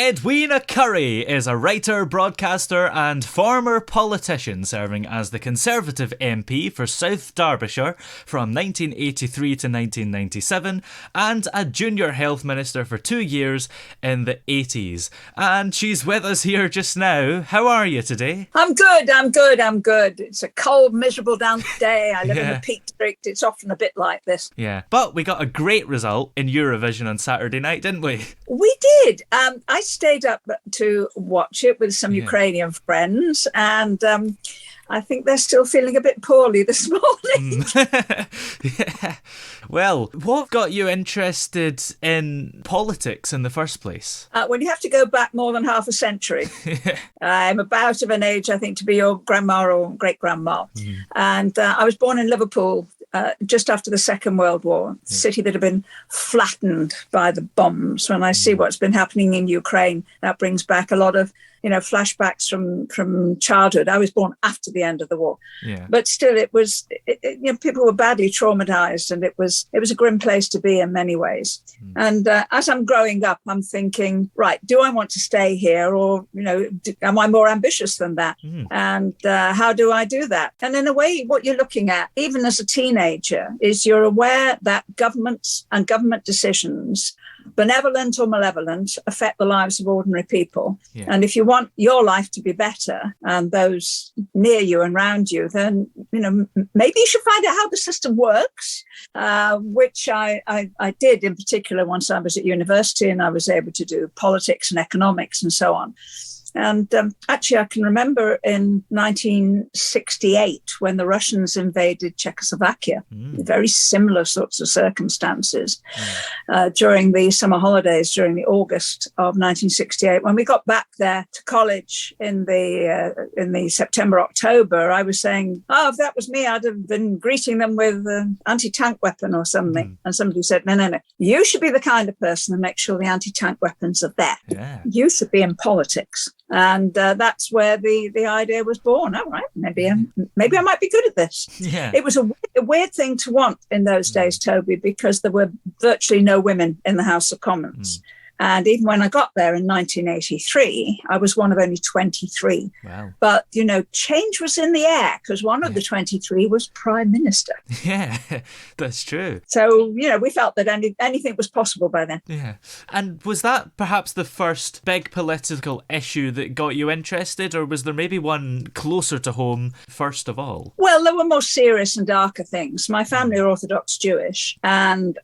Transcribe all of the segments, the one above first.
Edwina Currie is a writer, broadcaster and former politician serving as the Conservative MP for South Derbyshire from 1983 to 1997 and a junior health minister for 2 years in the 80s. And she's with us here just now. How are you today? I'm good. It's a cold, miserable, damp day. I live in the Peak District. It's often a bit like this. Yeah, but we got a great result in Eurovision on Saturday night, didn't we? We did. I stayed up to watch it with some Ukrainian friends, and I think they're still feeling a bit poorly this morning. Yeah. Well, what got you interested in politics in the first place? When you have to go back more than half a century. I'm about of an age, I think, to be your grandma or great-grandma. And I was born in Liverpool just after the Second World War, a city that had been flattened by the bombs. When I see what's been happening in Ukraine, that brings back a lot of flashbacks from childhood. I was born after the end of the war, but still, it was people were badly traumatized, and it was a grim place to be in many ways. And as I'm growing up, I'm thinking, right, do I want to stay here, or am I more ambitious than that? And how do I do that? And in a way, what you're looking at, even as a teenager, is you're aware that governments and government decisions, benevolent or malevolent, affect the lives of ordinary people. And if you want your life to be better and those near you and around you, then maybe you should find out how the system works, which I did in particular once I was at university, and I was able to do politics and economics and so on. And actually, I can remember in 1968 when the Russians invaded Czechoslovakia, very similar sorts of circumstances during the summer holidays, during the August of 1968. When we got back there to college in the September, October, I was saying, if that was me, I'd have been greeting them with an anti-tank weapon or something. And somebody said, no, you should be the kind of person to make sure the anti-tank weapons are there. You should be in politics. And that's where the idea was born. All right, maybe I might be good at this. It was a weird thing to want in those days, Toby, because there were virtually no women in the House of Commons. And even when I got there in 1983, I was one of only 23. Wow. But, change was in the air because one of the 23 was Prime Minister. Yeah, that's true. So, we felt that anything was possible by then. Yeah. And was that perhaps the first big political issue that got you interested, or was there maybe one closer to home first of all? Well, there were more serious and darker things. My family are Orthodox Jewish, and,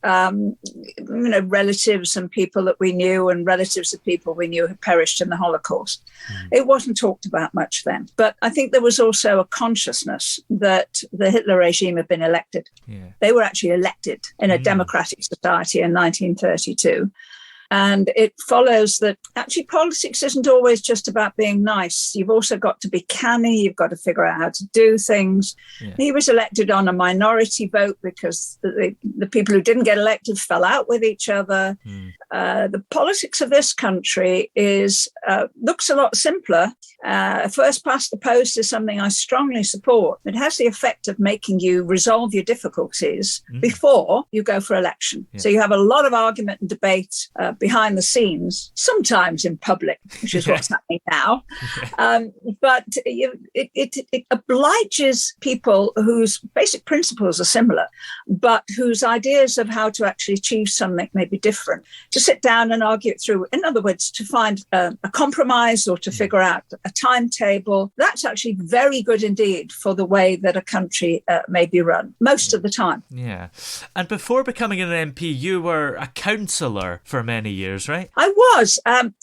relatives and people that we knew and relatives of people we knew had perished in the Holocaust. It wasn't talked about much then. But I think there was also a consciousness that the Hitler regime had been elected. They were actually elected in a democratic society in 1932. And it follows that actually politics isn't always just about being nice. You've also got to be canny. You've got to figure out how to do things. He was elected on a minority vote because the people who didn't get elected fell out with each other. The politics of this country looks a lot simpler. First past the post is something I strongly support. It has the effect of making you resolve your difficulties before you go for election. So you have a lot of argument and debate behind the scenes, sometimes in public, which is what's happening now. But it obliges people whose basic principles are similar, but whose ideas of how to actually achieve something may be different, to sit down and argue it through. In other words, to find a compromise or to figure out a timetable. That's actually very good indeed for the way that a country may be run, most of the time. Yeah. And before becoming an MP, you were a councillor for many years, right? I was.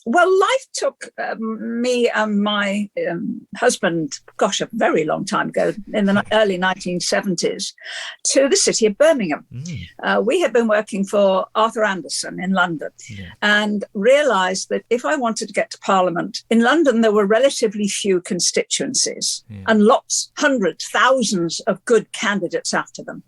Well, life took me and my husband, a very long time ago, in the early 1970s, to the city of Birmingham. We had been working for Arthur Anderson in London and realised that if I wanted to get to Parliament, in London there were relatively few constituencies and hundreds, thousands of good candidates after them.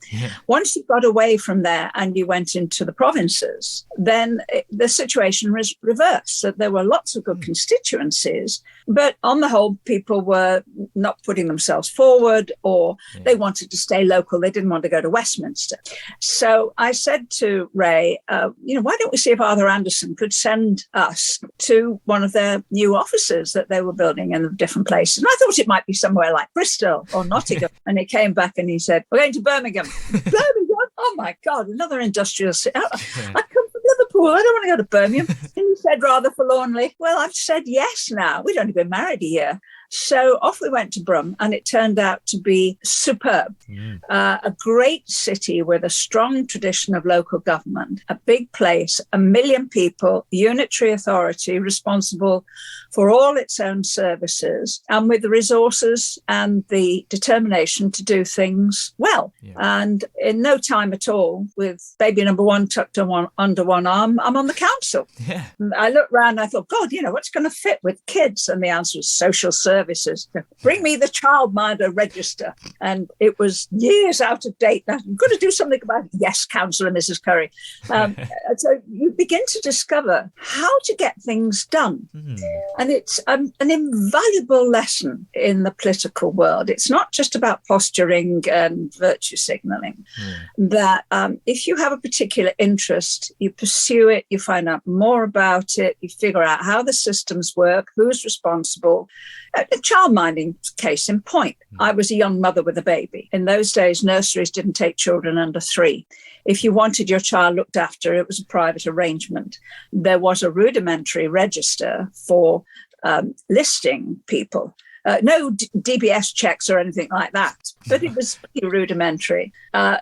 Once you got away from there and you went into the provinces, then the situation was reversed, that there were lots of good constituencies, but on the whole, people were not putting themselves forward, or they wanted to stay local. They didn't want to go to Westminster. So I said to Ray, why don't we see if Arthur Anderson could send us to one of their new offices that they were building in different places. And I thought it might be somewhere like Bristol or Nottingham. And he came back and he said, we're going to Birmingham. Birmingham? Oh my God, another industrial city. I come from Liverpool. I don't want to go to Birmingham. And he said rather forlornly, well, I've said yes now. We'd only been married a year. So off we went to Brum, and it turned out to be superb. A great city with a strong tradition of local government, a big place, 1 million people, unitary authority responsible for all its own services, and with the resources and the determination to do things well. And in no time at all, with baby number one tucked under one arm, I'm on the council. I looked around and I thought, God, what's going to fit with kids? And the answer was social services. Bring me the childminder register. And it was years out of date. I'm going to do something about it. Yes, Councillor Mrs. Currie. So you begin to discover how to get things done. And it's an invaluable lesson in the political world. It's not just about posturing and virtue signalling. That if you have a particular interest, you pursue it, you find out more about it, you figure out how the systems work, who's responsible. A childminding case in point. I was a young mother with a baby. In those days, nurseries didn't take children under 3. If you wanted your child looked after, it was a private arrangement. There was a rudimentary register for listing people. No DBS checks or anything like that, but it was pretty rudimentary.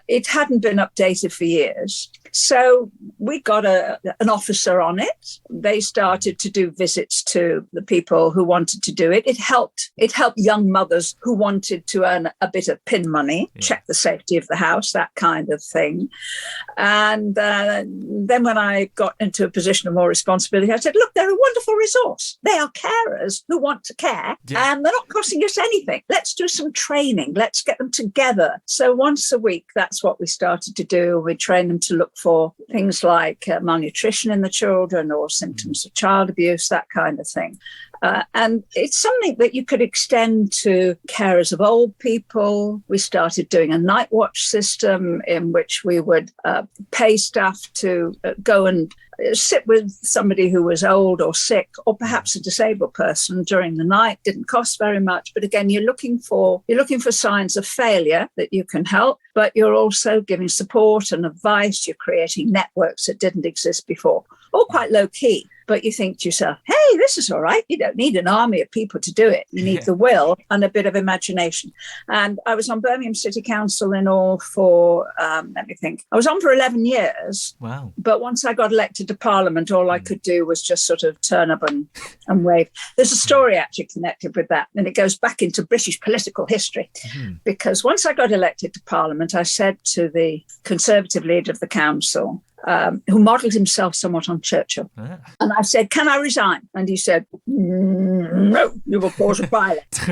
It hadn't been updated for years. So we got an officer on it. They started to do visits to the people who wanted to do it. It helped young mothers who wanted to earn a bit of pin money, check the safety of the house, that kind of thing. And then when I got into a position of more responsibility, I said, look, they're a wonderful resource. They are carers who want to care, and they're not costing us anything. Let's do some training. Let's get them together. So once a week, that's what we started to do. We train them to look for things like malnutrition in the children or symptoms of child abuse, that kind of thing. And it's something that you could extend to carers of old people. We started doing a night watch system in which we would pay staff to go and sit with somebody who was old or sick, or perhaps a disabled person during the night. Didn't cost very much, but again, you're looking for signs of failure that you can help, but you're also giving support and advice. You're creating networks that didn't exist before, all quite low key. But you think to yourself, hey, this is all right. You don't need an army of people to do it. You need the will and a bit of imagination. And I was on Birmingham City Council in all for, I was on for 11 years. Wow. But once I got elected to Parliament, all I could do was just sort of turn up and wave. There's a story actually connected with that. And it goes back into British political history. Because once I got elected to Parliament, I said to the Conservative leader of the council, who modelled himself somewhat on Churchill. And I said, can I resign? And he said, no, you will cause a violence.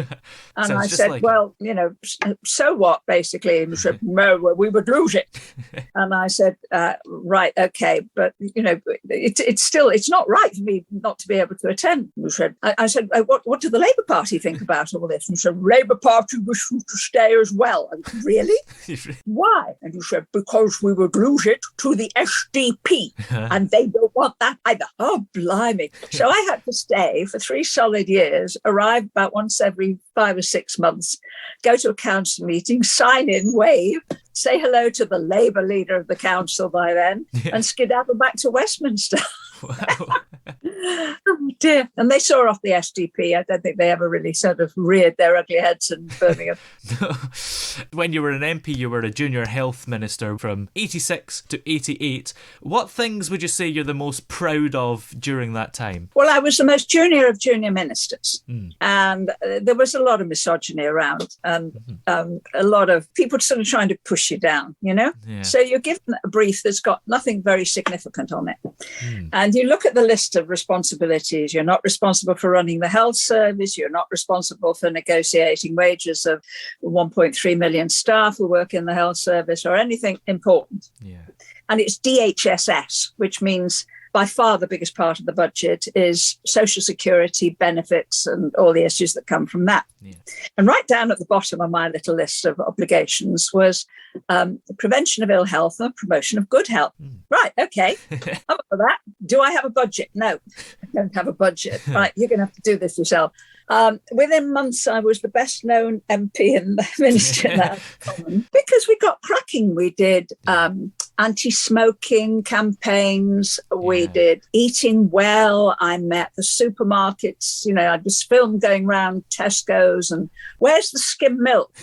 And I said, so what, basically? And he said, no, we would lose it. And I said, right, okay, but, it's not right for me not to be able to attend. And he said, I said, what do the Labour Party think about all this? And he said, Labour Party wish you to stay as well. And really? Why? And he said, because we would lose it to the SDP, and they don't want that either. Oh, blimey. So I had to stay for 3 solid years, arrive about once every 5 or 6 months, go to a council meeting, sign in, wave, say hello to the Labour leader of the council by then, and skedaddle back to Westminster. Wow. Oh dear. And they saw off the SDP. I don't think they ever really sort of reared their ugly heads in Birmingham. When you were an MP, you were a junior health minister from 86 to 88. What things would you say you're the most proud of during that time? Well, I was the most junior of junior ministers. And there was a lot of misogyny around, and a lot of people sort of trying to push you down, Yeah. So you're given a brief that's got nothing very significant on it. And you look at the list of responsibilities. You're not responsible for running the health service. You're not responsible for negotiating wages of 1.3 million staff who work in the health service or anything important. And it's DHSS, which means by far the biggest part of the budget is social security benefits and all the issues that come from that. Yeah. And right down at the bottom of my little list of obligations was prevention of ill health and promotion of good health. Right, okay. I'm up for that. Do I have a budget? No, I don't have a budget. Right, you're going to have to do this yourself. Within months, I was the best known MP in the Ministry of the House of Commons because we got cracking. We did anti-smoking campaigns. We did eating well. I met the supermarkets. I was filmed going around Tesco's and where's the skim milk?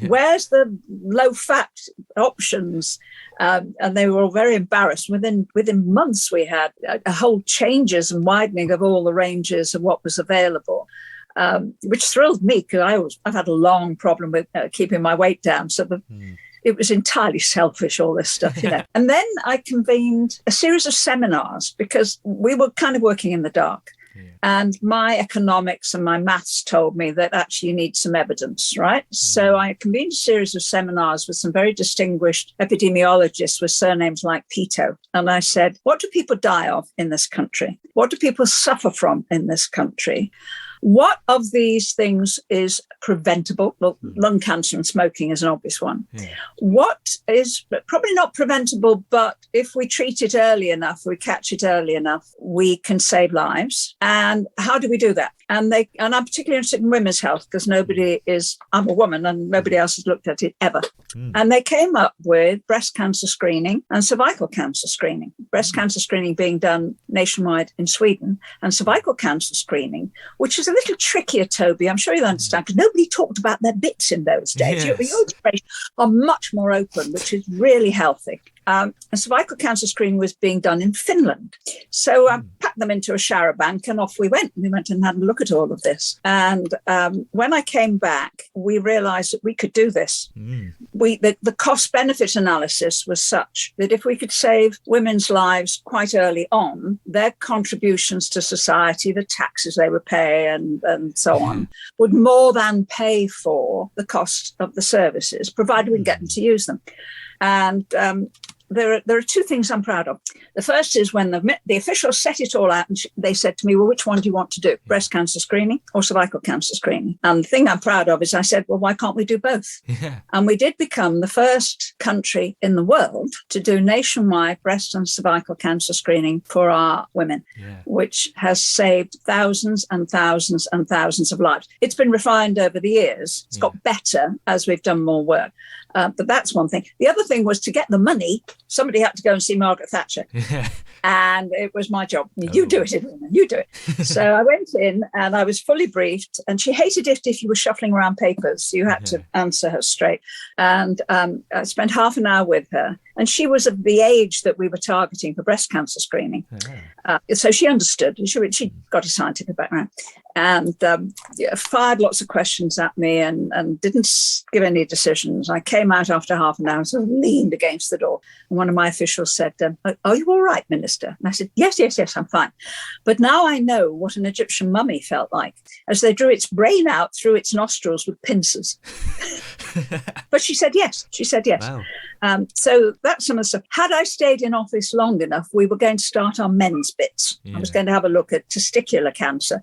Where's the low-fat options? And they were all very embarrassed. Within months, we had a whole changes and widening of all the ranges of what was available, which thrilled me because I've had a long problem with keeping my weight down. So it was entirely selfish, all this stuff, And then I convened a series of seminars because we were kind of working in the dark. And my economics and my maths told me that actually you need some evidence, right? So I convened a series of seminars with some very distinguished epidemiologists with surnames like Pito. And I said, what do people die of in this country? What do people suffer from in this country? What of these things is preventable? Well, lung cancer and smoking is an obvious one. What is probably not preventable, but if we treat it early enough, we catch it early enough, we can save lives. And how do we do that? And I'm particularly interested in women's health because I'm a woman and nobody else has looked at it ever. And they came up with breast cancer screening and cervical cancer screening. Breast cancer screening being done nationwide in Sweden and cervical cancer screening, which is a little trickier, Toby. I'm sure you'll understand because nobody talked about their bits in those days. Yes. Your generations are much more open, which is really healthy. And cervical cancer screening was being done in Finland. So I packed them into a shower bank and off we went. We went and had a look at all of this. And when I came back, we realized that we could do this. The cost-benefit analysis was such that if we could save women's lives quite early on, their contributions to society, the taxes they would pay and so on, would more than pay for the cost of the services, provided we can get them to use them. And there are two things I'm proud of. The first is when the officials set it all out and they said to me, well, which one do you want to do? Breast cancer screening or cervical cancer screening? And the thing I'm proud of is I said, well, why can't we do both? And we did become the first country in the world to do nationwide breast and cervical cancer screening for our women, which has saved thousands and thousands and thousands of lives. It's been refined over the years. It's got better as we've done more work. But that's one thing. The other thing was to get the money. Somebody had to go and see Margaret Thatcher. And it was my job. You do it, Edwina, you do it. So I went in and I was fully briefed. And she hated it if you were shuffling around papers. You had to answer her straight. And I spent half an hour with her. And she was of the age that we were targeting for breast cancer screening. So she understood. She got a scientific background. And fired lots of questions at me and didn't give any decisions. I came out after half an hour and sort of leaned against the door. And one of my officials said, are you all right, Minister? And I said, yes, I'm fine. But now I know what an Egyptian mummy felt like as they drew its brain out through its nostrils with pincers. But she said yes. Wow. So that's some of the stuff. Had I stayed in office long enough, we were going to start our men's bits. I was going to have a look at testicular cancer.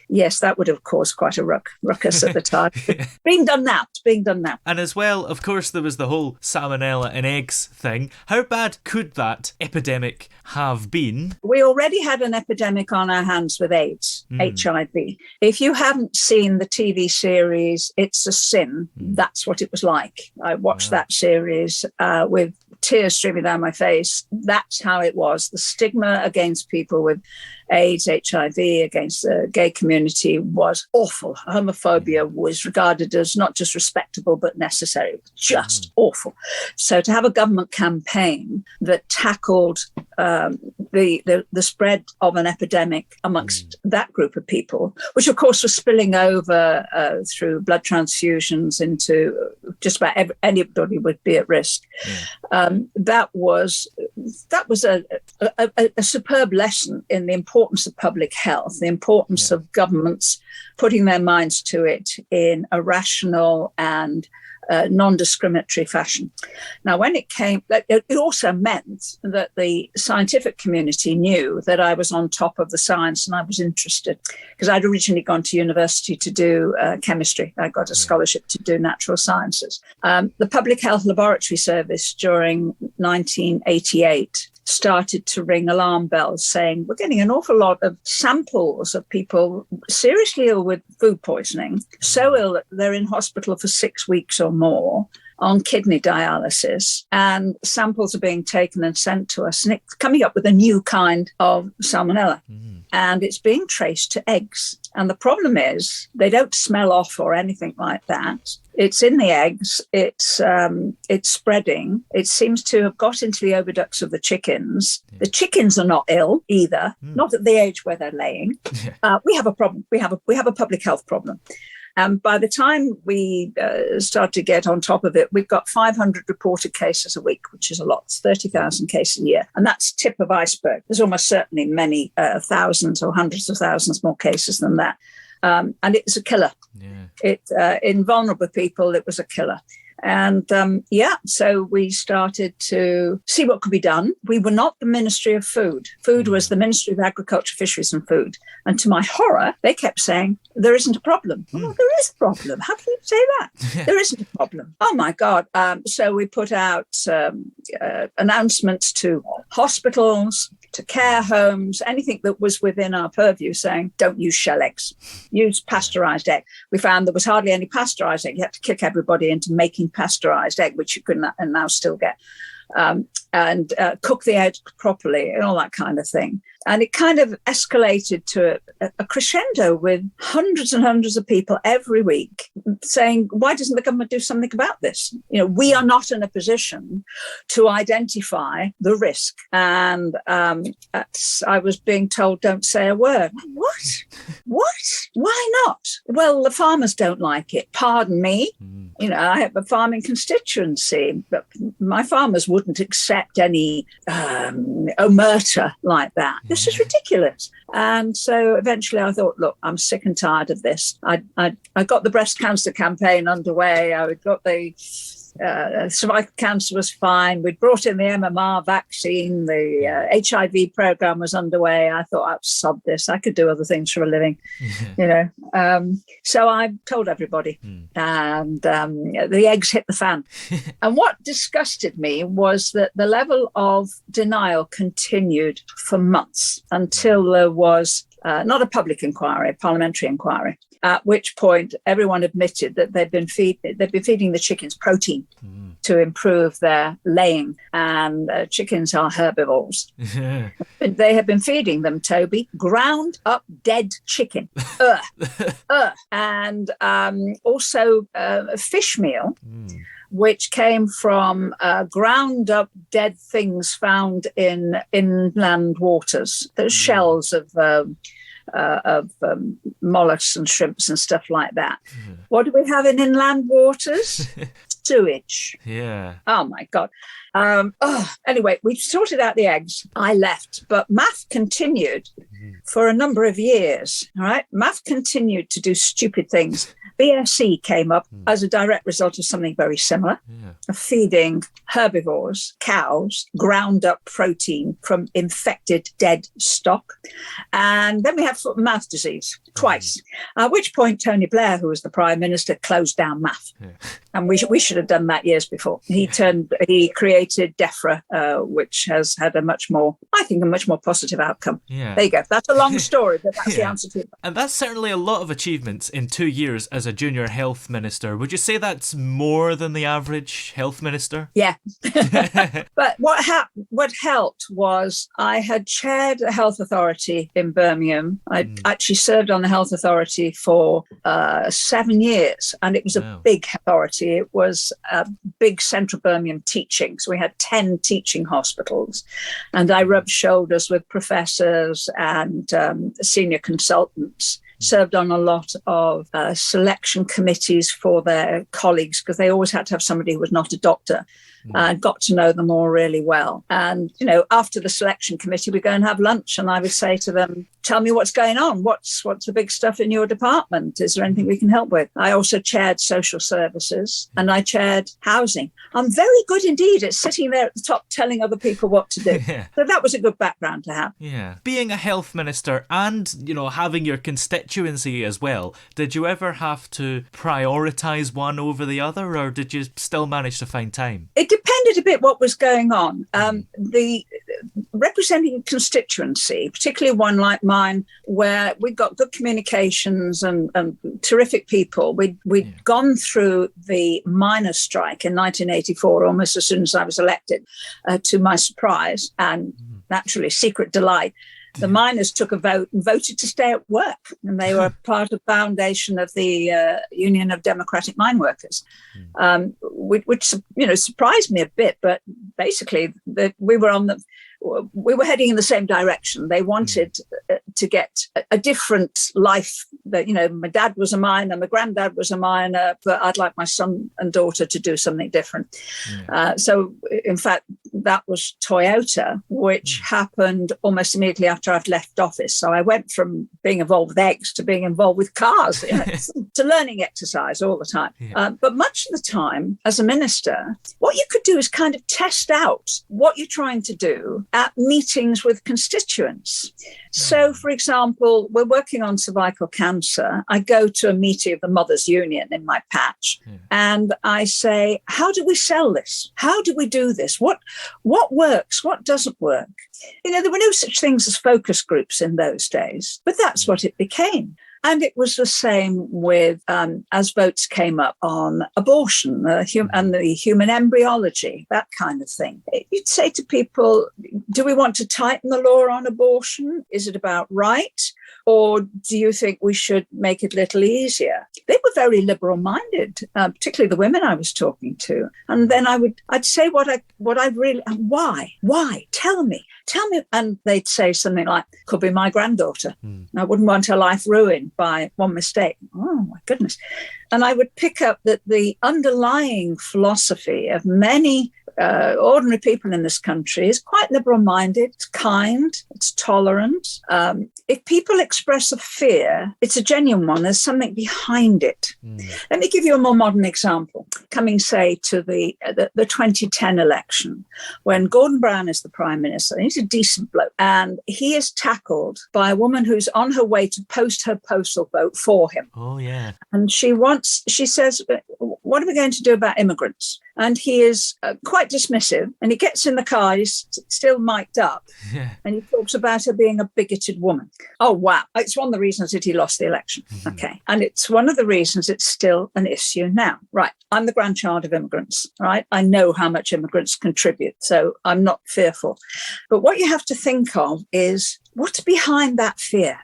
Yes, that would have caused quite a ruckus at the time. It's being done now. And as well, of course, there was the whole salmonella-in-eggs thing. How bad could that epidemic have been? We already had an epidemic on our hands with AIDS, HIV. If you haven't seen the TV series It's a Sin, that's what it was like. I watched that series with tears streaming down my face. That's how it was. The stigma against people with AIDS, HIV, against the gay community was awful. Homophobia was regarded as not just respectable, but necessary. Just awful. So to have a government campaign that tackled the spread of an epidemic amongst that group of people, which of course was spilling over through blood transfusions into just about anybody would be at risk. That was a superb lesson in the importance of public health, the importance of governments putting their minds to it in a rational and non-discriminatory fashion. Now, when it came, it also meant that the scientific community knew that I was on top of the science and I was interested, because I'd originally gone to university to do chemistry. I got a scholarship to do natural sciences. The Public Health Laboratory Service during 1988 started to ring alarm bells saying, we're getting an awful lot of samples of people seriously ill with food poisoning, so ill that they're in hospital for 6 weeks or more on kidney dialysis, and samples are being taken and sent to us, and it's coming up with a new kind of salmonella. And it's being traced to eggs. And the problem is they don't smell off or anything like that. It's in the eggs. It's spreading. It seems to have got into the oviducts of the chickens. The chickens are not ill either, not at the age where they're laying. We have a problem. We have a public health problem. And by the time we start to get on top of it, we've got 500 reported cases a week, which is a lot. It's 30,000 cases a year. And that's tip of iceberg. There's almost certainly many thousands or hundreds of thousands more cases than that. And it's a killer. In vulnerable people, it was a killer. And so we started to see what could be done. We were not the Ministry of Food. Food was the Ministry of Agriculture, Fisheries and Food. And to my horror, they kept saying, there isn't a problem. Oh, there is a problem. How can you say that? There isn't a problem. Oh, my God. So we put out announcements to hospitals, to care homes, anything that was within our purview, saying, don't use shell eggs, use pasteurized egg. We found there was hardly any pasteurized egg. You had to kick everybody into making pasteurized egg, which you can now still get, and cook the egg properly and all that kind of thing. And it kind of escalated to a crescendo with hundreds and hundreds of people every week saying, why doesn't the government do something about this? You know, we are not in a position to identify the risk. And I was being told, don't say a word. What? Why not? Well, the farmers don't like it. Pardon me. You know, I have a farming constituency, but my farmers wouldn't accept any omerta like that. This is ridiculous. And so eventually I thought, look, I'm sick and tired of this. I got the breast cancer campaign underway. I got the cervical cancer was fine. We'd brought in the MMR vaccine. The HIV program was underway. I thought, I'd sod this. I could do other things for a living, you know. So I told everybody, and the eggs hit the fan. And what disgusted me was that the level of denial continued for months until there was not a public inquiry, a parliamentary inquiry. At which point, everyone admitted that they'd been feeding the chickens protein to improve their laying, and chickens are herbivores. They had been feeding them, Toby, ground up dead chicken, and also fish meal, which came from ground up dead things found in inland waters, the shells of mollusks and shrimps and stuff like that. What do we have in inland waters? Sewage. Oh my God. Anyway, we sorted out the eggs. I left, but MAF continued for a number of years. All right, MAF continued to do stupid things. BSE came up as a direct result of something very similar, of feeding herbivores, cows, ground up protein from infected dead stock. And then we had foot and mouth disease twice, at which point Tony Blair, who was the Prime Minister, closed down MAF. And we should have done that years before. He created DEFRA, which has had a much more positive outcome. There you go. That's a long story, but that's the answer to it. And that's certainly a lot of achievements in 2 years as a junior health minister. Would you say that's more than the average health minister? Yeah. But what helped was I had chaired a health authority in Birmingham. I actually served on the health authority for 7 years, and it was a big authority. It was a big central Birmingham teaching. So we had 10 teaching hospitals, and I rubbed shoulders with professors and senior consultants, served on a lot of selection committees for their colleagues, because they always had to have somebody who was not a doctor. Got to know them all really well. And, you know, after the selection committee, we go and have lunch, and I would say to them, tell me what's going on. What's the big stuff in your department? Is there anything we can help with? I also chaired social services and I chaired housing. I'm very good indeed at sitting there at the top telling other people what to do. Yeah. So that was a good background to have. Yeah. Being a health minister and, having your constituency as well, did you ever have to prioritise one over the other, or did you still manage to find time? It depended a bit what was going on. The representing a constituency, particularly one like mine, where we got good communications and terrific people. We'd gone through the miners' strike in 1984, almost as soon as I was elected, to my surprise and naturally secret delight. The miners took a vote and voted to stay at work, and they were part of the foundation of the Union of Democratic Mine Workers, which surprised me a bit. But basically, we were heading in the same direction. They wanted to get a different life. That my dad was a miner, my granddad was a miner, but I'd like my son and daughter to do something different. So, in fact, that was Toyota, which happened almost immediately after I'd left office. So I went from being involved with eggs to being involved with cars, to learning exercise all the time. But much of the time, as a minister, what you could do is kind of test out what you're trying to do at meetings with constituents. So, for example, we're working on cervical cancer. I go to a meeting of the Mothers Union in my patch and I say, how do we sell this? How do we do this? What works? What doesn't work? There were no such things as focus groups in those days, but that's what it became. And it was the same with, as votes came up on abortion and the human embryology, that kind of thing. You'd say to people, do we want to tighten the law on abortion? Is it about right? Or do you think we should make it a little easier? They were very liberal-minded, particularly the women I was talking to. And then I'd say why? Tell me. And they'd say something like, could be my granddaughter. I wouldn't want her life ruined by one mistake. Oh, my goodness. And I would pick up that the underlying philosophy of many ordinary people in this country is quite liberal-minded, it's kind, it's tolerant. If people express a fear, it's a genuine one. There's something behind it. Let me give you a more modern example. Coming, say, to the 2010 election, when Gordon Brown is the Prime Minister. He's a decent bloke, and he is tackled by a woman who's on her way to post her postal vote for him. Oh, yeah. And she says, what are we going to do about immigrants? And he is quite dismissive, and he gets in the car, he's still mic'd up, and he talks about her being a bigoted woman. Oh, wow. It's one of the reasons that he lost the election. Okay. And it's one of the reasons it's still an issue now. Right. I'm the grandchild of immigrants, right? I know how much immigrants contribute, so I'm not fearful. But what you have to think of is what's behind that fear.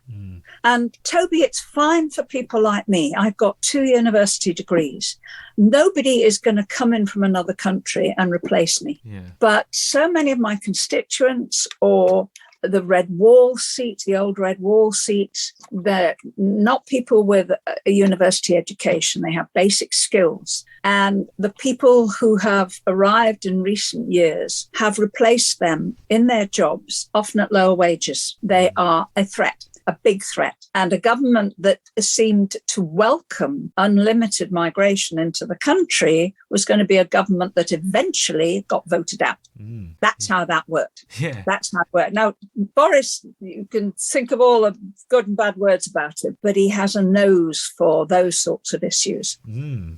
And Toby, it's fine for people like me. I've got 2 university degrees. Nobody is going to come in from another country and replace me. But so many of my constituents, or the Red Wall seat, the old Red Wall seats, they're not people with a university education. They have basic skills. And the people who have arrived in recent years have replaced them in their jobs, often at lower wages. They are a threat. A big threat, and a government that seemed to welcome unlimited migration into the country was going to be a government that eventually got voted out. That's how that worked. That's how it worked. Now, Boris, you can think of all the good and bad words about it, but he has a nose for those sorts of issues.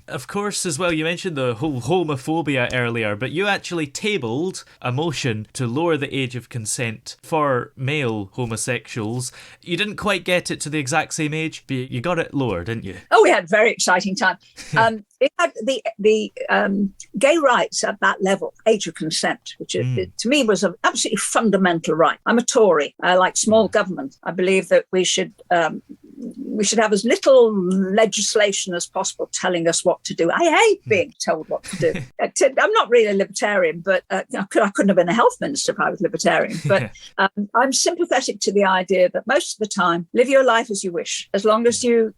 Of course, as well, you mentioned the whole homophobia earlier, but you actually tabled a motion to lower the age of consent for male homosexuals. You didn't quite get it to the exact same age, but you got it lower, didn't you? Oh, we had a very exciting time. It had the gay rights at that level, age of consent, which to me was an absolutely fundamental right. I'm a Tory. I like small government. I believe that we should have as little legislation as possible telling us what to do. I hate being told what to do. I'm not really a libertarian, but I couldn't have been a health minister if I was libertarian. But I'm sympathetic to the idea that most of the time, live your life as you wish, as long as you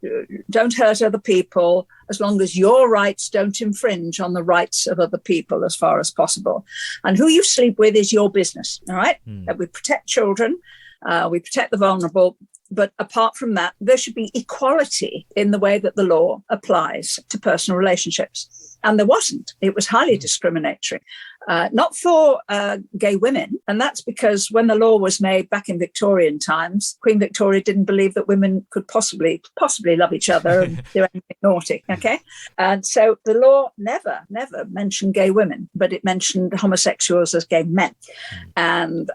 don't hurt other people, as long as your rights don't infringe on the rights of other people as far as possible. And who you sleep with is your business, all right? That we protect children, we protect the vulnerable. But apart from that, there should be equality in the way that the law applies to personal relationships. And there wasn't. It was highly discriminatory. Not for gay women. And that's because when the law was made back in Victorian times, Queen Victoria didn't believe that women could possibly love each other and do anything naughty. Okay. And so the law never mentioned gay women, but it mentioned homosexuals as gay men. And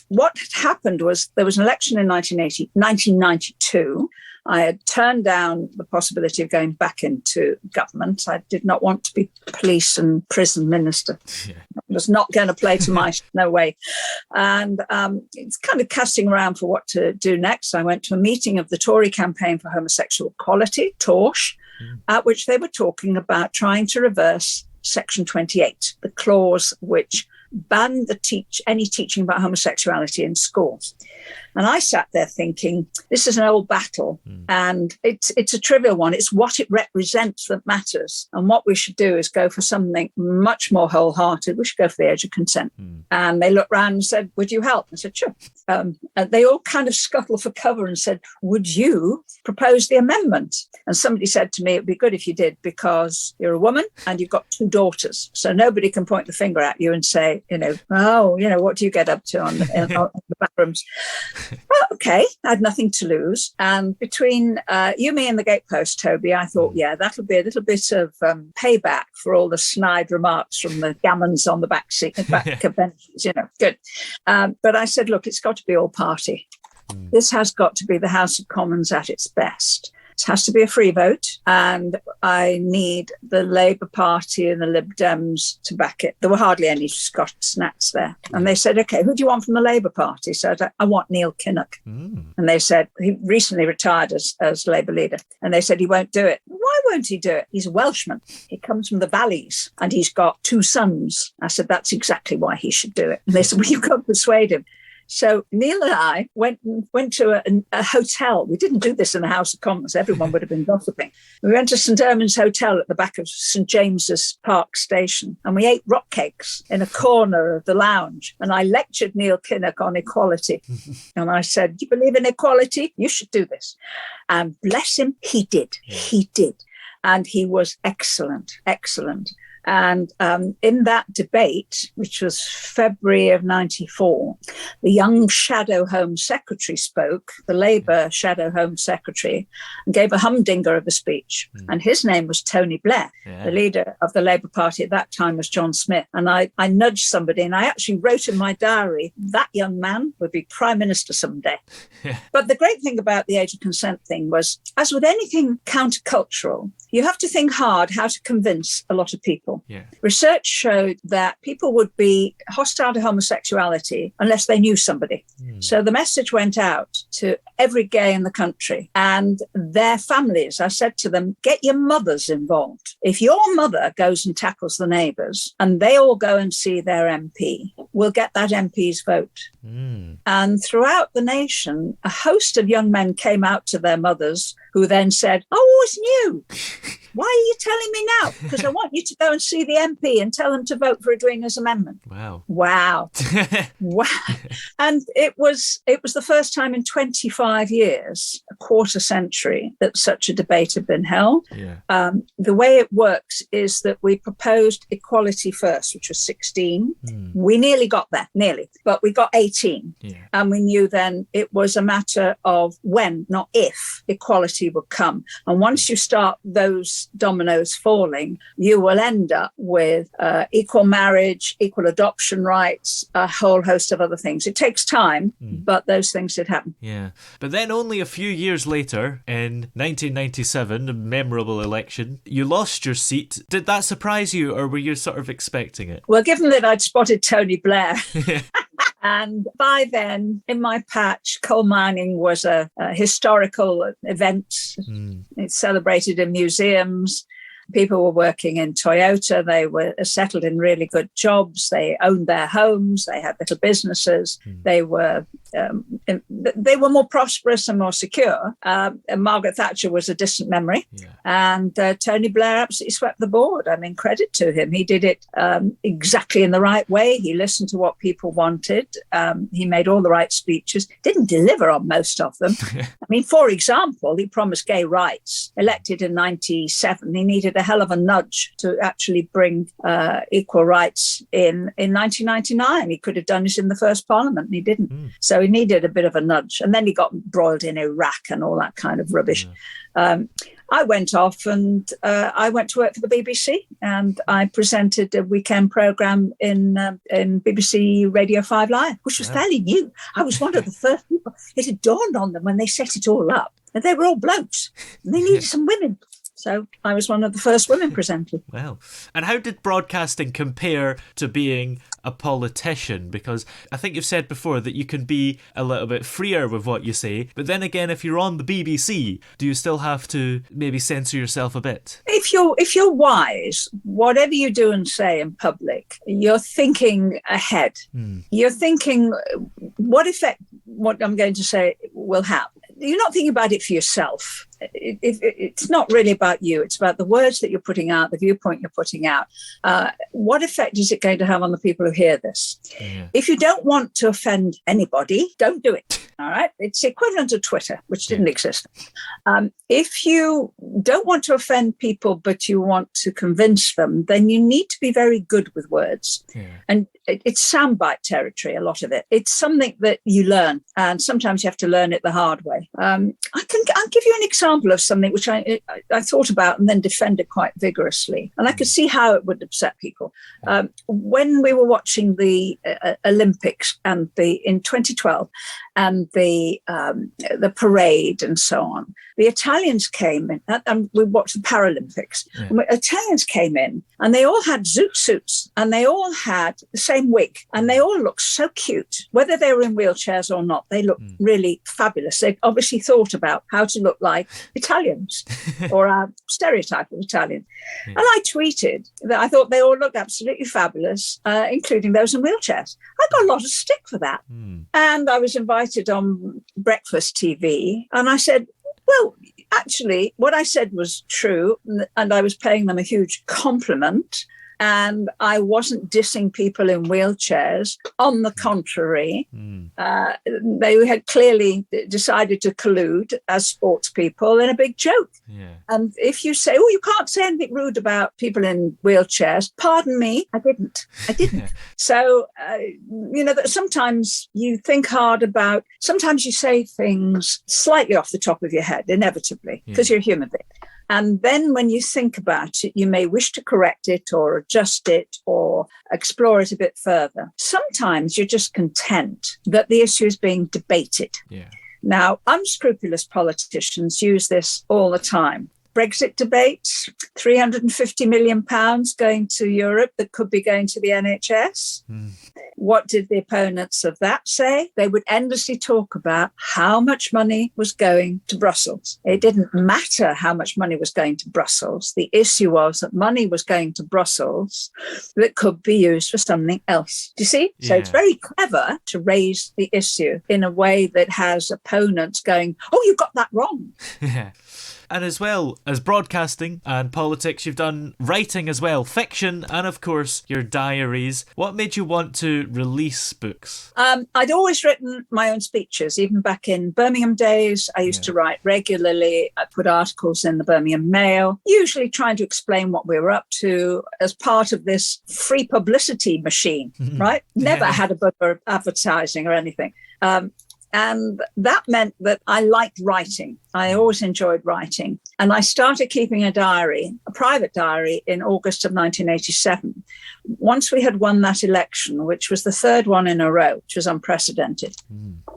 what had happened was there was an election in 1992. I had turned down the possibility of going back into government. I did not want to be police and prison minister. Yeah. I was not going to play to my no way. And it's kind of casting around for what to do next. I went to a meeting of the Tory Campaign for Homosexual Equality, TORSH, at which they were talking about trying to reverse Section 28, the clause which banned any teaching about homosexuality in schools. And I sat there thinking, this is an old battle and it's a trivial one. It's what it represents that matters. And what we should do is go for something much more wholehearted. We should go for the age of consent. And they looked around and said, would you help? I said, sure. And they all kind of scuttled for cover and said, would you propose the amendment? And somebody said to me, it'd be good if you did, because you're a woman and you've got 2 daughters. So nobody can point the finger at you and say, what do you get up to on the bathrooms? Well, okay, I had nothing to lose. And between you, me and the gatepost, Toby, I thought, that'll be a little bit of payback for all the snide remarks from the gammons on the back of benches, good. But I said, look, it's got to be all party. This has got to be the House of Commons at its best. It has to be a free vote, and I need the Labour Party and the Lib Dems to back it. There were hardly any Scotch snacks there. And they said, OK, who do you want from the Labour Party? So I want Neil Kinnock. And they said, he recently retired as Labour leader. And they said, he won't do it. Why won't he do it? He's a Welshman. He comes from the valleys and he's got 2 sons. I said, that's exactly why he should do it. And they said, well, you can't persuade him. So Neil and I went to a hotel. We didn't do this in the House of Commons. Everyone would have been gossiping. We went to St Ermin's Hotel at the back of St James's Park Station, and we ate rock cakes in a corner of the lounge. And I lectured Neil Kinnock on equality. And I said, do you believe in equality? You should do this. And bless him, he did. He did. And he was excellent. And in that debate, which was February of 94, the young Shadow Home Secretary spoke, the Labour Shadow Home Secretary, and gave a humdinger of a speech. And his name was Tony Blair. The leader of the Labour Party at that time was John Smith. And I nudged somebody, and I actually wrote in my diary, that young man would be Prime Minister someday. But the great thing about the age of consent thing was, as with anything countercultural, you have to think hard how to convince a lot of people. Research showed that people would be hostile to homosexuality unless they knew somebody. So the message went out to every gay in the country and their families. I said to them, get your mothers involved. If your mother goes and tackles the neighbours and they all go and see their MP, we'll get that MP's vote. And throughout the nation, a host of young men came out to their mothers who then said, I always knew. Why are you telling me now? Because I want you to go and see the MP and tell them to vote for Edwina's amendment. Wow. Wow. And it was the first time in 25 years, a quarter century, that such a debate had been held. The way it works is that we proposed equality first, which was 16. We nearly got there, but we got 18. And we knew then it was a matter of when, not if, equality would come. And once you start those dominoes falling, you will end up with equal marriage, equal adoption rights, a whole host of other things. It takes time, but those things did happen. But then only a few years later, in 1997, a memorable election, you lost your seat. Did that surprise you, or were you sort of expecting it? Well, given that I'd spotted Tony Blair... And by then, in my patch, coal mining was a historical event. It's celebrated in museums. People were working in Toyota. They were settled in really good jobs. They owned their homes. They had little businesses. They were more prosperous and more secure. And Margaret Thatcher was a distant memory. And Tony Blair absolutely swept the board. I mean, credit to him. He did it exactly in the right way. He listened to what people wanted. He made all the right speeches, didn't deliver on most of them. I mean, for example, he promised gay rights. Elected in 97, he needed a hell of a nudge to actually bring equal rights in 1999. He could have done it in the first Parliament, and he didn't. So he needed a bit of a nudge. And then he got embroiled in Iraq and all that kind of rubbish. I went off and I went to work for the BBC, and I presented a weekend programme in BBC Radio 5 Live, which was fairly new. I was one of the first people. It had dawned on them when they set it all up that they were all blokes and they needed some women. So I was one of the first women presenters. Well, and how did broadcasting compare to being a politician? Because I think you've said before that you can be a little bit freer with what you say, but then again, if you're on the BBC, do you still have to maybe censor yourself a bit? If you're wise, whatever you do and say in public, you're thinking ahead. You're thinking what effect what I'm going to say will have. You're not thinking about it for yourself. It's not really about you. It's about the words that you're putting out, the viewpoint you're putting out. What effect is it going to have on the people who hear this? If you don't want to offend anybody, don't do it. All right. It's equivalent to Twitter, which didn't exist. If you don't want to offend people, but you want to convince them, then you need to be very good with words. And it's soundbite territory, a lot of it. It's something that you learn, and sometimes you have to learn it the hard way. I'll give you an example of something which I thought about and then defended quite vigorously. And I could see how it would upset people. When we were watching the Olympics and in 2012 and the parade and so on, the Italians came in, and we watched the Paralympics. Italians came in and they all had zoot suits and they all had the same wig and they all looked so cute. Whether they were in wheelchairs or not, they looked really fabulous. They obviously thought about how to look like Italians or our stereotype of Italian. And I tweeted that I thought they all looked absolutely fabulous, including those in wheelchairs. I got a lot of stick for that. And I was invited on breakfast TV and I said, well, actually, what I said was true, and I was paying them a huge compliment. And I wasn't dissing people in wheelchairs. On the contrary, they had clearly decided to collude as sports people in a big joke. And if you say, oh, you can't say anything rude about people in wheelchairs, pardon me, I didn't. So, that sometimes you think hard about, sometimes you say things slightly off the top of your head, inevitably, because you're a human being. And then when you think about it, you may wish to correct it or adjust it or explore it a bit further. Sometimes you're just content that the issue is being debated. Now, unscrupulous politicians use this all the time. Brexit debates, £350 million going to Europe that could be going to the NHS. What did the opponents of that say? They would endlessly talk about how much money was going to Brussels. It didn't matter how much money was going to Brussels. The issue was that money was going to Brussels that could be used for something else. Do you see? So it's very clever to raise the issue in a way that has opponents going, oh, you got that wrong. And as well as broadcasting and politics, you've done writing as well, fiction, and of course your diaries. What made you want to release books? I'd always written my own speeches, even back in Birmingham days. I used to write regularly. I put articles in the Birmingham Mail, usually trying to explain what we were up to as part of this free publicity machine, right? Never had a book or advertising or anything. And that meant that I liked writing. I always enjoyed writing. And I started keeping a diary, a private diary, in August of 1987. Once we had won that election, which was the third one in a row, which was unprecedented,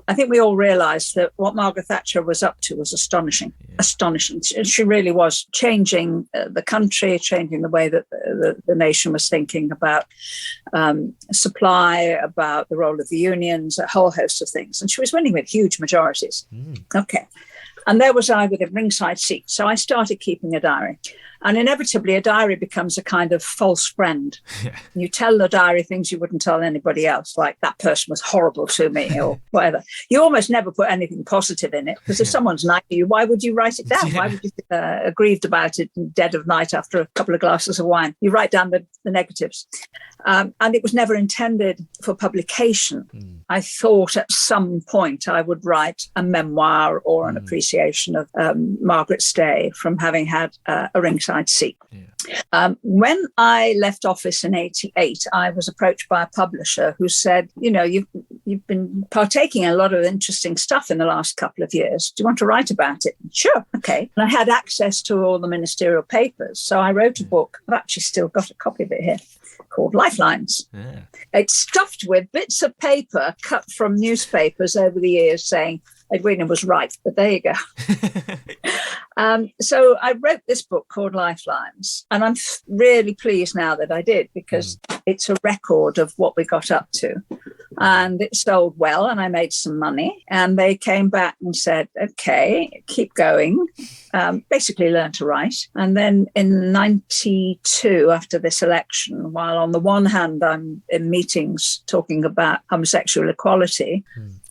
I think we all realised that what Margaret Thatcher was up to was astonishing. Astonishing. She really was changing the country, changing the way that the nation was thinking about supply, about the role of the unions, a whole host of things. And she was winning with huge majorities. Okay. And there was I with a ringside seat. So I started keeping a diary. And inevitably, a diary becomes a kind of false friend. Yeah. You tell the diary things you wouldn't tell anybody else, like that person was horrible to me or whatever. You almost never put anything positive in it, because if someone's nice to you, why would you write it down? Why would you be aggrieved about it in dead of night after a couple of glasses of wine? You write down the negatives. And it was never intended for publication. I thought at some point I would write a memoir or an appreciation of Margaret Stay from having had a ringside seat. Yeah. When I left office in 1988, I was approached by a publisher who said, you've been partaking in a lot of interesting stuff in the last couple of years. Do you want to write about it? Sure. Okay. And I had access to all the ministerial papers. So I wrote a book. I've actually still got a copy of it here, called Lifelines. Yeah. It's stuffed with bits of paper cut from newspapers over the years saying Edwina was right, but there you go. So I wrote this book called Lifelines, and I'm really pleased now that I did, because it's a record of what we got up to. And it sold well, and I made some money. And they came back and said, okay, keep going, basically learn to write. And then in 92, after this election, while on the one hand, I'm in meetings talking about homosexual equality,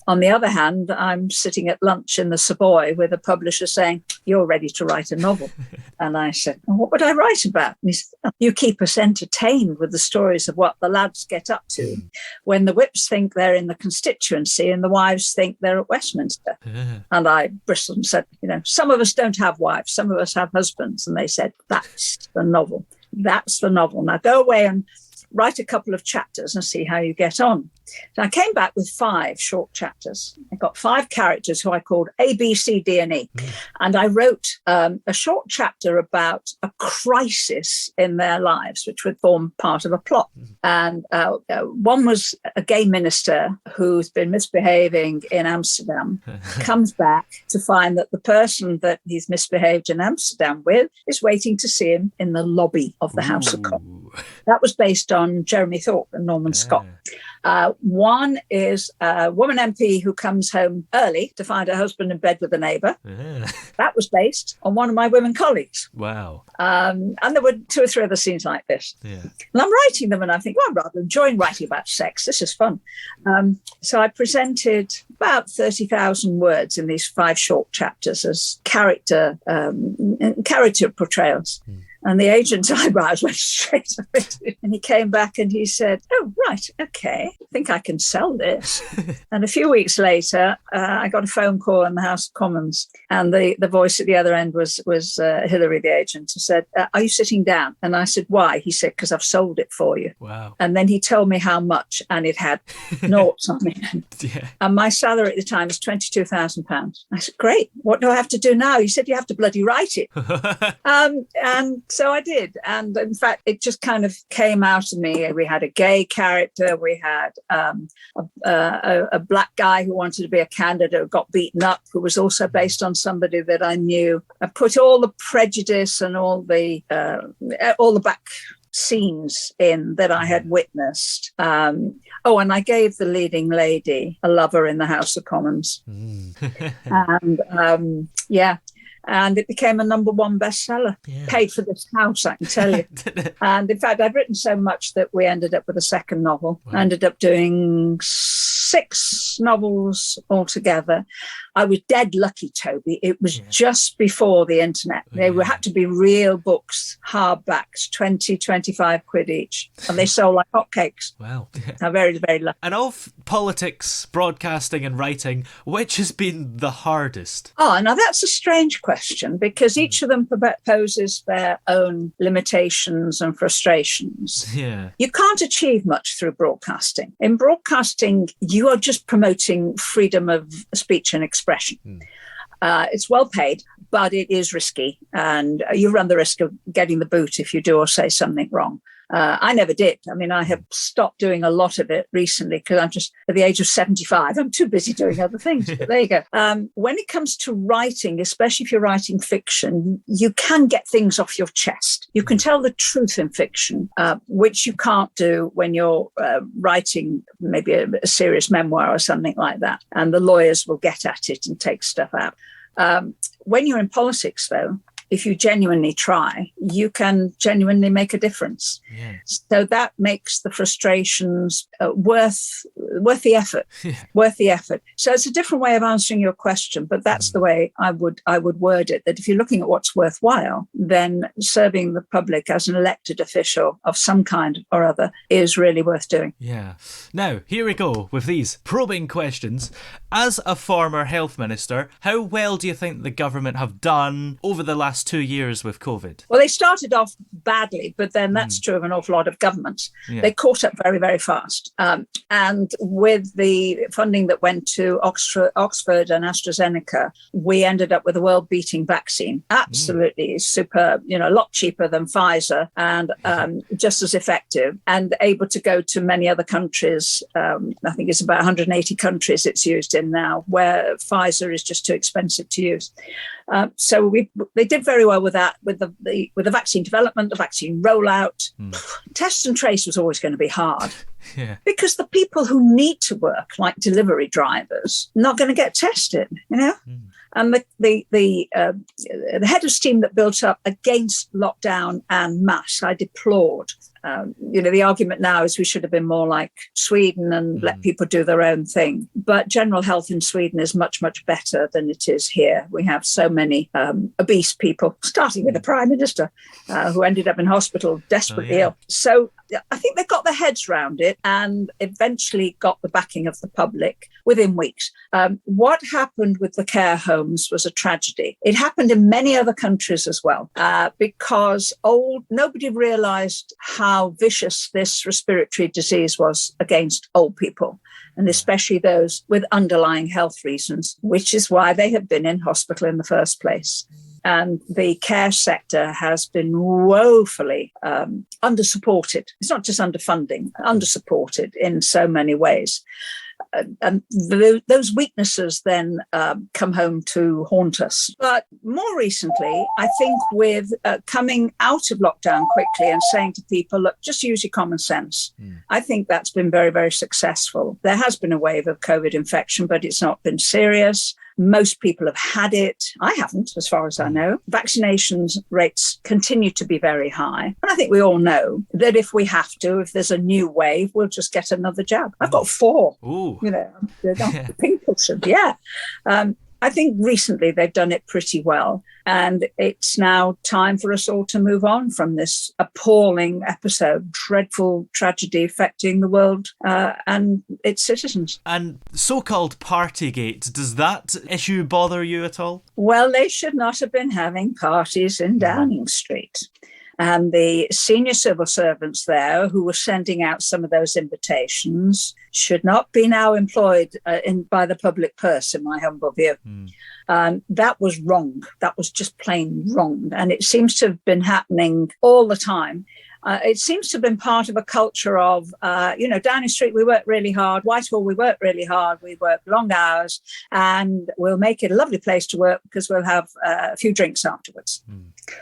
on the other hand, I'm sitting at lunch in the Savoy with a publisher saying, you're ready to write a novel. And I said, well, what would I write about? And he said, you keep us entertained with the stories of what the lads get up to when the whips think they're in the constituency and the wives think they're at Westminster. And I bristled and said, some of us don't have wives, some of us have husbands. And they said, that's the novel. That's the novel. Now go away and write a couple of chapters and see how you get on. So I came back with 5 short chapters. I got 5 characters who I called A, B, C, D, and E. And I wrote a short chapter about a crisis in their lives, which would form part of a plot. And one was a gay minister who's been misbehaving in Amsterdam, comes back to find that the person that he's misbehaved in Amsterdam with is waiting to see him in the lobby of the House of Commons. That was based on Jeremy Thorpe and Norman Scott. One is a woman MP who comes home early to find her husband in bed with a neighbour. That was based on one of my women colleagues. Wow. And there were 2 or 3 other scenes like this. Yeah. And I'm writing them and I think, well, I'm rather enjoying writing about sex. This is fun. So I presented about 30,000 words in these 5 short chapters as character portrayals. And the agent's eyebrows went straight up. And he came back and he said, oh, right, okay, I think I can sell this. And a few weeks later, I got a phone call in the House of Commons. And the voice at the other end was Hillary, the agent, who said, are you sitting down? And I said, why? He said, because I've sold it for you. Wow. And then he told me how much, and it had noughts on it. Yeah. And my salary at the time was £22,000. I said, great, what do I have to do now? He said, you have to bloody write it. And so I did. And in fact, it just kind of came out of me. We had a gay character. We had a black guy who wanted to be a candidate who got beaten up, who was also based on somebody that I knew. I put all the prejudice and all the back scenes in that I had witnessed. And I gave the leading lady a lover in the House of Commons. And it became a #1 bestseller. Yeah. Paid for this house, I can tell you. And in fact, I'd written so much that we ended up with a second novel. Wow. I ended up doing 6 novels altogether. I was dead lucky, Toby. It was just before the internet. They had to be real books, hardbacks, 20, 25 quid each. And they sold like hotcakes. Wow. I'm very, very lucky. And of politics, broadcasting and writing, which has been the hardest? Oh, now that's a strange question, because each of them poses their own limitations and frustrations. Yeah. You can't achieve much through broadcasting. In broadcasting, you are just promoting freedom of speech and expression. It's well paid, but it is risky, and you run the risk of getting the boot if you do or say something wrong. I never did. I mean, I have stopped doing a lot of it recently because I'm just at the age of 75. I'm too busy doing other things. But there you go. When it comes to writing, especially if you're writing fiction, you can get things off your chest. You can tell the truth in fiction, which you can't do when you're writing maybe a serious memoir or something like that. And the lawyers will get at it and take stuff out. When you're in politics, though, if you genuinely try, you can genuinely make a difference. Yeah. So that makes the frustrations worth the effort. Yeah. Worth the effort. So it's a different way of answering your question, but that's the way I would word it. That if you're looking at what's worthwhile, then serving the public as an elected official of some kind or other is really worth doing. Yeah. Now, here we go with these probing questions. As a former health minister, how well do you think the government have done over the last 2 years with COVID? Well, they started off badly, but then that's true of an awful lot of governments. Yeah. They caught up very, very fast. And with the funding that went to Oxford and AstraZeneca, we ended up with a world-beating vaccine. Absolutely superb, a lot cheaper than Pfizer and just as effective, and able to go to many other countries. I think it's about 180 countries it's used in now, where Pfizer is just too expensive to use. So they did very well with that, with the vaccine development, the vaccine rollout. Test and trace was always going to be hard. Yeah. Because the people who need to work, like delivery drivers, not going to get tested, And the head of steam that built up against lockdown and masks, I deplored. The argument now is we should have been more like Sweden and let people do their own thing. But general health in Sweden is much, much better than it is here. We have so many obese people, starting with the Prime Minister, who ended up in hospital desperately ill. So I think they got their heads round it and eventually got the backing of the public within weeks. What happened with the care homes was a tragedy. It happened in many other countries as well, because nobody realised how vicious this respiratory disease was against old people, and especially those with underlying health reasons, which is why they have been in hospital in the first place. And the care sector has been woefully undersupported. It's not just underfunding, undersupported in so many ways. And those weaknesses then come home to haunt us. But more recently, I think with coming out of lockdown quickly and saying to people, look, just use your common sense. I think that's been very, very successful. There has been a wave of COVID infection, but it's not been serious. Most people have had it. I haven't, as far as I know. Vaccinations rates continue to be very high. And I think we all know that if we have to, if there's a new wave, we'll just get another jab. I've got 4. Ooh. The pink cushion. Yeah. I think recently they've done it pretty well. And it's now time for us all to move on from this appalling episode, dreadful tragedy affecting the world and its citizens. And so-called Partygate, does that issue bother you at all? Well, they should not have been having parties in Downing Street. And the senior civil servants there who were sending out some of those invitations should not be now employed by the public purse, in my humble view. That was wrong. That was just plain wrong. And it seems to have been happening all the time. It seems to have been part of a culture of, Downing Street, we work really hard. Whitehall, we work really hard. We work long hours and we'll make it a lovely place to work because we'll have a few drinks afterwards.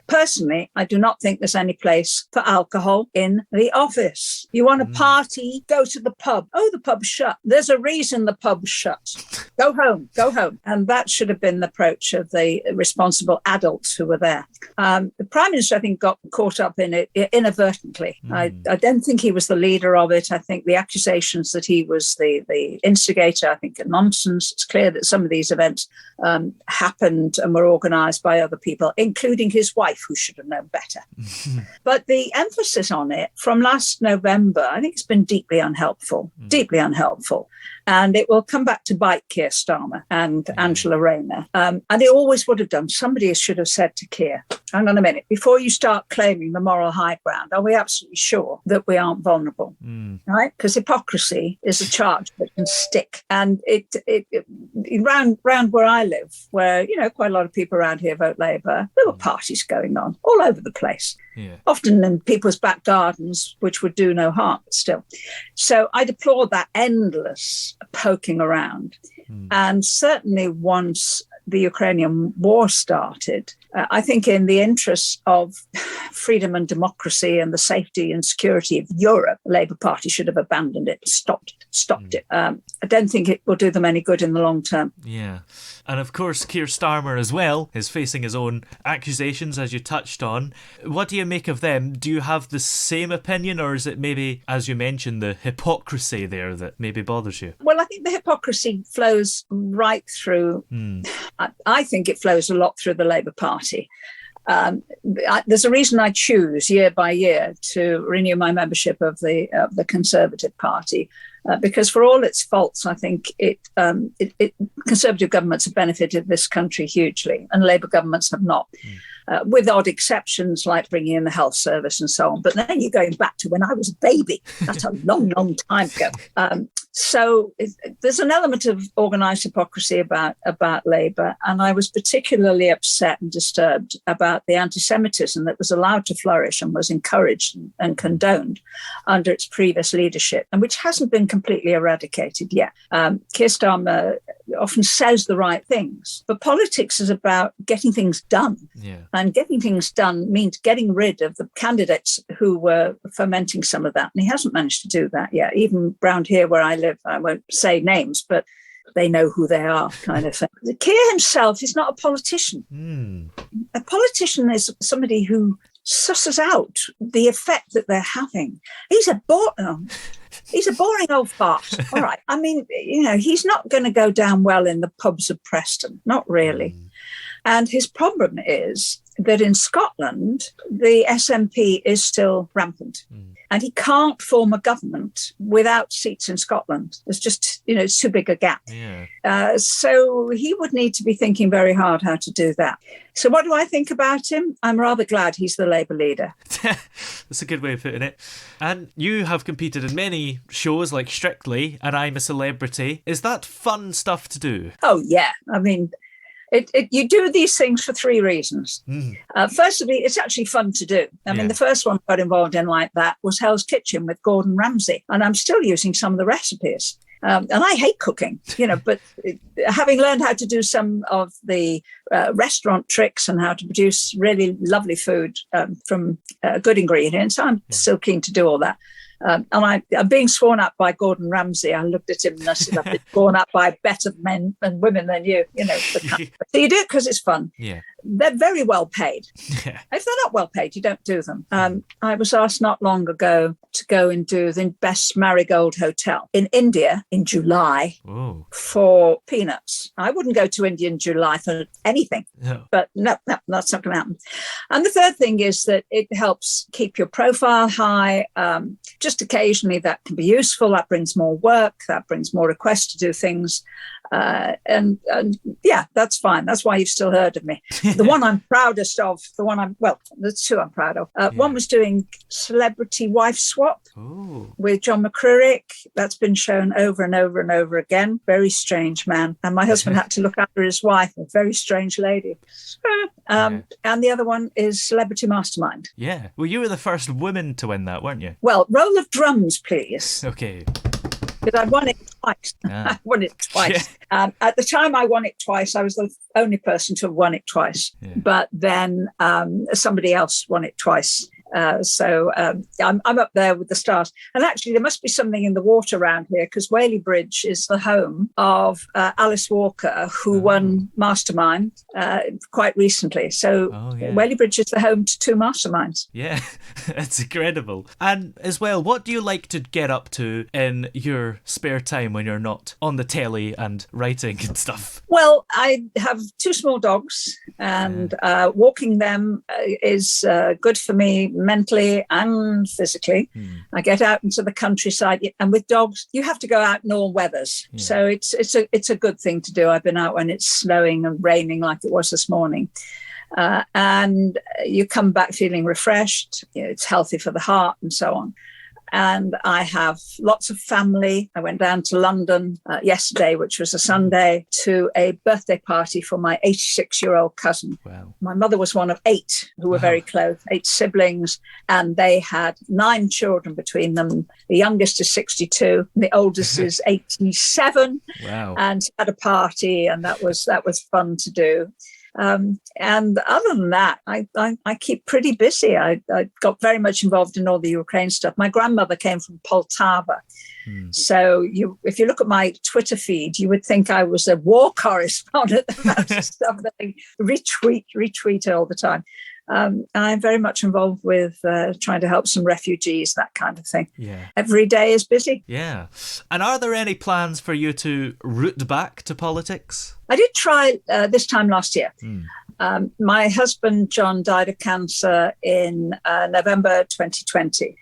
Personally, I do not think there's any place for alcohol in the office. You want a party, go to the pub. Oh, the pub's shut. There's a reason the pub's shut. Go home. And that should have been the approach of the responsible adults who were there. The Prime Minister, I think, got caught up in it inadvertently. I don't think he was the leader of it. I think the accusations that he was the instigator, I think, are nonsense. It's clear that some of these events happened and were organised by other people, including his wife, who should have known better. But the emphasis on it from last November, I think it's been deeply unhelpful. And it will come back to bite Keir Starmer and Angela Rayner. And it always would have done. Somebody should have said to Keir, hang on a minute, before you start claiming the moral high ground, are we absolutely sure that we aren't vulnerable? Right? Because hypocrisy is a charge that can stick. And it round where I live, where, quite a lot of people around here vote Labour, there were parties going on all over the place. Yeah. Often in people's back gardens, which would do no harm, but still. So I deplore that endless poking around. And certainly once the Ukrainian war started, I think in the interests of freedom and democracy and the safety and security of Europe, the Labour Party should have abandoned it, stopped it. I don't think it will do them any good in the long term. Yeah. And of course, Keir Starmer as well is facing his own accusations, as you touched on. What do you make of them? Do you have the same opinion, or is it maybe, as you mentioned, the hypocrisy there that maybe bothers you? Well, I think the hypocrisy flows right through. I think it flows a lot through the Labour Party. There's a reason I choose year by year to renew my membership of the Conservative Party, because for all its faults, I think Conservative governments have benefited this country hugely, and Labour governments have not, with odd exceptions like bringing in the health service and so on. But then you're going back to when I was a baby. That's a long, long time ago. So there's an element of organised hypocrisy about Labour, and I was particularly upset and disturbed about the anti-Semitism that was allowed to flourish and was encouraged and condoned under its previous leadership, and which hasn't been completely eradicated yet. Keir Starmer often says the right things, but politics is about getting things done. Yeah. And getting things done means getting rid of the candidates who were fomenting some of that. And he hasn't managed to do that yet. Even around here where I live, I won't say names, but they know who they are, kind of thing. Keir himself is not a politician. A politician is somebody who susses out the effect that they're having. He's a boring old fart. All right. I mean, he's not going to go down well in the pubs of Preston. Not really. And his problem is that in Scotland, the SNP is still rampant. And he can't form a government without seats in Scotland. There's just, it's too big a gap. Yeah. So he would need to be thinking very hard how to do that. So what do I think about him? I'm rather glad he's the Labour leader. That's a good way of putting it. And you have competed in many shows like Strictly and I'm a Celebrity. Is that fun stuff to do? Oh, yeah. I mean, you do these things for three reasons. Firstly, it's actually fun to do. I mean, the first one I got involved in like that was Hell's Kitchen with Gordon Ramsay, and I'm still using some of the recipes. And I hate cooking, but having learned how to do some of the restaurant tricks and how to produce really lovely food from good ingredients, I'm still keen to do all that. And I'm being sworn at by Gordon Ramsay. I looked at him and I said, I've been sworn at by better men and women than you, So you do it because it's fun. Yeah. They're very well paid. Yeah. If they're not well paid, you don't do them. I was asked not long ago to go and do the Best Marigold Hotel in India in July for peanuts. I wouldn't go to India in July for anything. No. But no, that's not going to happen. And the third thing is that it helps keep your profile high. Just occasionally that can be useful. That brings more work. That brings more requests to do things. And yeah, that's fine. That's why you've still heard of me. The one I'm proudest of, there's two I'm proud of. One was doing Celebrity Wife Swap with John McCririck. That's been shown over and over and over again. Very strange man. And my husband had to look after his wife, a very strange lady. And the other one is Celebrity Mastermind. Yeah. Well, you were the first woman to win that, weren't you? Well, roll of drums, please. Okay. Because I won it twice. I won it twice. Yeah. At the time I won it twice, I was the only person to have won it twice. Yeah. But then somebody else won it twice. So I'm up there with the stars. And actually, there must be something in the water around here because Whaley Bridge is the home of Alice Walker, who won Mastermind quite recently. So Whaley Bridge is the home to two masterminds. Yeah, that's incredible. And as well, what do you like to get up to in your spare time when you're not on the telly and writing and stuff? Well, I have two small dogs, and walking them is good for me mentally and physically. I get out into the countryside, and with dogs, you have to go out in all weathers. Yeah. So it's a good thing to do. I've been out when it's snowing and raining like it was this morning. And you come back feeling refreshed. It's healthy for the heart and so on. And I have lots of family. I went down to London yesterday, which was a Sunday, to a birthday party for my 86-year-old cousin. Wow. My mother was one of 8 who were very close, 8 siblings, and they had 9 children between them. The youngest is 62, and the oldest is 87. Wow. And had a party, and that was fun to do. And other than that, I keep pretty busy. I got very much involved in all the Ukraine stuff. My grandmother came from Poltava. So if you look at my Twitter feed, you would think I was a war correspondent about stuff that I retweet all the time. I'm very much involved with trying to help some refugees, that kind of thing. Yeah. Every day is busy. Yeah. And are there any plans for you to root back to politics? I did try this time last year. My husband, John, died of cancer in November 2020.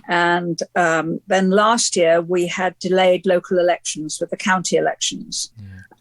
And then last year we had delayed local elections with the county elections.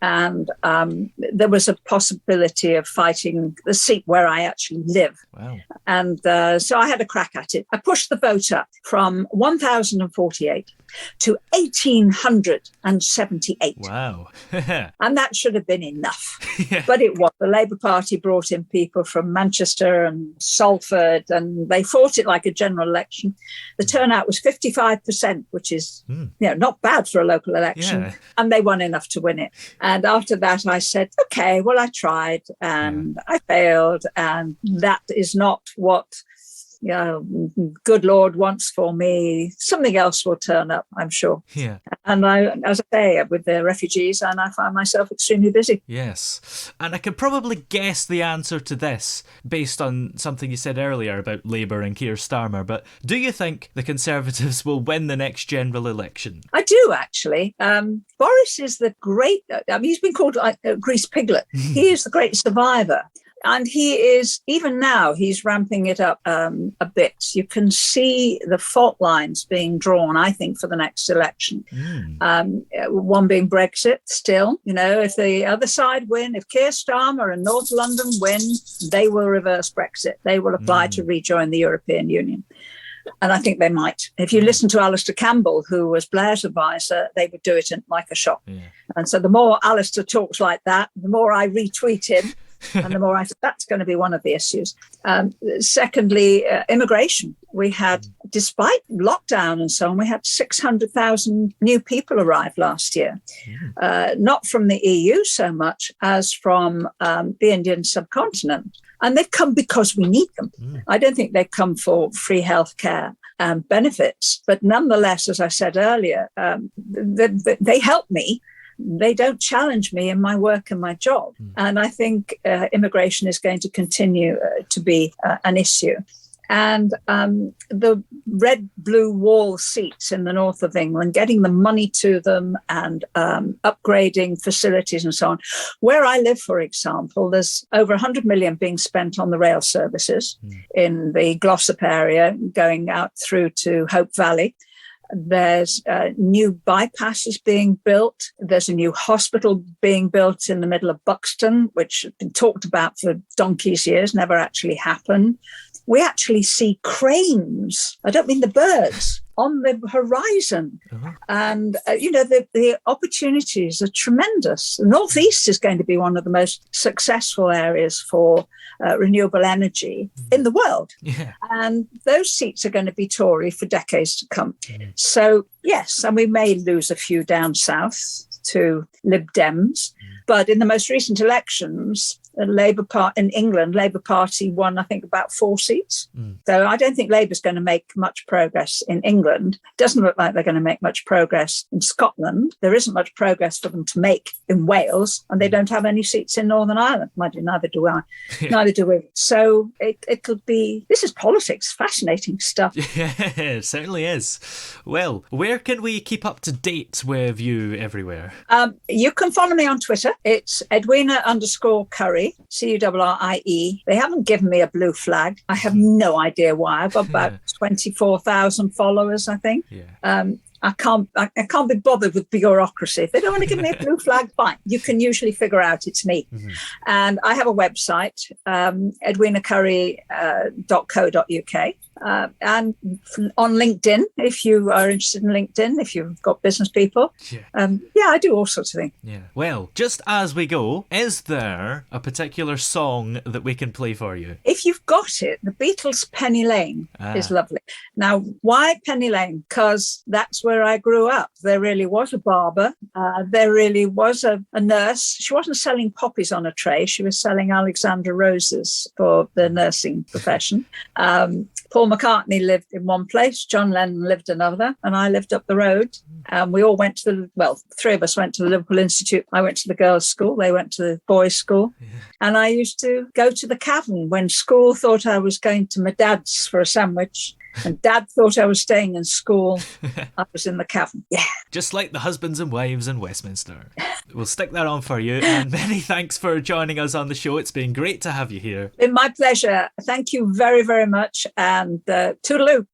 And there was a possibility of fighting the seat where I actually live. Wow. And so I had a crack at it. I pushed the vote up from 1,048 to 1,878. Wow. And that should have been enough. Yeah. But it was. The Labour Party brought in people from Manchester and Salford, and they fought it like a general election. The turnout was 55%, which is not bad for a local election. Yeah. And they won enough to win it. And after that, I said, okay, well, I tried and I failed. And that is not what good Lord wants for me. Something else will turn up, I'm sure. Yeah. And as I say, with the refugees, and I find myself extremely busy. Yes. And I can probably guess the answer to this based on something you said earlier about Labour and Keir Starmer, but do you think the Conservatives will win the next general election? I do, actually. Boris is the great, he's been called Grease Piglet. He is the great survivor. And he is, even now, he's ramping it up a bit. You can see the fault lines being drawn, I think, for the next election. One being Brexit still. If the other side win, if Keir Starmer and North London win, they will reverse Brexit. They will apply to rejoin the European Union. And I think they might. If you listen to Alistair Campbell, who was Blair's advisor, they would do it like a shot. Yeah. And so the more Alistair talks like that, the more I retweet him. And the more I think that's going to be one of the issues. Secondly, immigration. We had, despite lockdown and so on, we had 600,000 new people arrive last year. Not from the EU so much as from the Indian subcontinent. And they've come because we need them. I don't think they've come for free healthcare and benefits. But nonetheless, as I said earlier, they help me. They don't challenge me in my work and my job. And I think immigration is going to continue to be an issue. And the red, blue wall seats in the north of England, getting the money to them and upgrading facilities and so on. Where I live, for example, there's over 100 million being spent on the rail services in the Glossop area, going out through to Hope Valley. There's new bypasses being built. There's a new hospital being built in the middle of Buxton, which has been talked about for donkey's years, never actually happened. We actually see cranes, I don't mean the birds, on the horizon. And, the opportunities are tremendous. The Northeast is going to be one of the most successful areas for renewable energy in the world. Yeah. And those seats are going to be Tory for decades to come. So, yes, and we may lose a few down south to Lib Dems. But in the most recent elections, in England, Labour Party won, I think, about 4 seats. So I don't think Labour's going to make much progress in England. Doesn't look like they're going to make much progress in Scotland. There isn't much progress for them to make in Wales, and they don't have any seats in Northern Ireland. Neither do I. Neither do we. So it could be, this is politics, fascinating stuff. Yeah, it certainly is. Well, where can we keep up to date with you everywhere? You can follow me on Twitter. It's Edwina_Currie, Currie. They haven't given me a blue flag. I have no idea why. I've got about 24,000 followers, I think. Yeah. I can't be bothered with bureaucracy. If they don't want to give me a blue flag, fine. You can usually figure out it's me. And I have a website, edwinacurrie.co.uk. And on LinkedIn, if you are interested in LinkedIn, if you've got business people. I do all sorts of things. Yeah. Well, just as we go, is there a particular song that we can play for you? If you've got it, the Beatles' Penny Lane is lovely. Now, why Penny Lane? Because that's where where I grew up. There really was a barber. There really was a nurse. She wasn't selling poppies on a tray. She was selling Alexandra roses for the nursing profession. Paul McCartney lived in one place, John Lennon lived another, and I lived up the road. We all went to three of us went to the Liverpool Institute. I went to the girls' school. They went to the boys' school. Yeah. And I used to go to the cavern when school thought I was going to my dad's for a sandwich. And Dad thought I was staying in school. I was in the cavern. Yeah. Just like the husbands and wives in Westminster. We'll stick that on for you. And many thanks for joining us on the show. It's been great to have you here. It's been my pleasure. Thank you very, very much. And toodaloo.